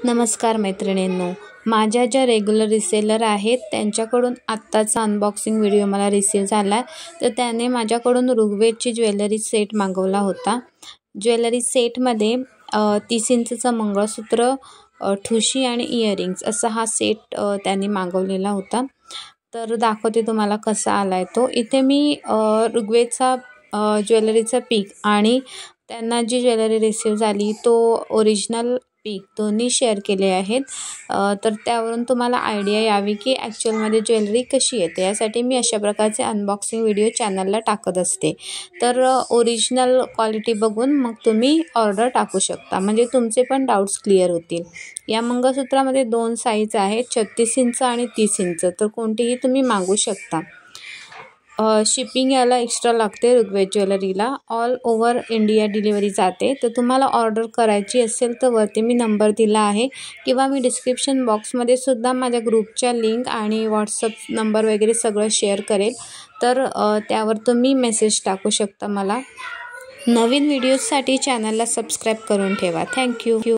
नमस्कार मैत्रिणींनो, माझ्या ज्या रेग्युलर रिसेलर आहेत त्यांच्याकडून आत्ताचा अनबॉक्सिंग व्हिडिओ मला रिसीव झाला आहे। तर त्याने माझ्याकडून ऋग्वेदची ज्वेलरी सेट मागवला होता। ज्वेलरी सेटमध्ये 30 इंचचं मंगळसूत्र, ठुशी आणि इयरिंग्स असा हा सेट त्यांनी मागवलेला होता। तर दाखवते तुम्हाला कसा आलाय तो। इथे मी ऋग्वेदचा ज्वेलरीचा पिक आणि त्यांना जी ज्वेलरी रिसीव झाली तो ओरिजिनल पिक दोन्ही शेअर केले आहेत। तर त्यावरून तुम्हाला आयडिया यावी की ॲक्च्युअलमध्ये ज्वेलरी कशी येते, यासाठी मी अशा प्रकारचे अनबॉक्सिंग व्हिडिओ चॅनलला टाकत असते। तर ओरिजिनल क्वालिटी बघून मग तुम्ही ऑर्डर टाकू शकता, म्हणजे तुमचे पण डाऊट्स क्लिअर होतील। या मंगळसूत्रामध्ये 2 साईज आहेत, 36 इंच आणि 30 इंच, तर कोणतीही तुम्ही मागू शकता। शिपिंग याला एक्स्ट्रा लागते। ऋग्वेद ज्वेलरीला ऑल ओव्हर इंडिया डिलिव्हरी जाते। तर तुम्हाला ऑर्डर करायची असेल तर वरती मी नंबर दिला आहे किंवा मी डिस्क्रिप्शन बॉक्समध्ये सुद्धा माझ्या ग्रुपच्या लिंक आणि व्हॉट्सअप नंबर वगैरे सगळं शेअर करेल। तर त्यावर तुम्ही मेसेज टाकू शकता मला। नवीन व्हिडिओजसाठी चॅनलला सबस्क्राईब करून ठेवा। थँक्यू।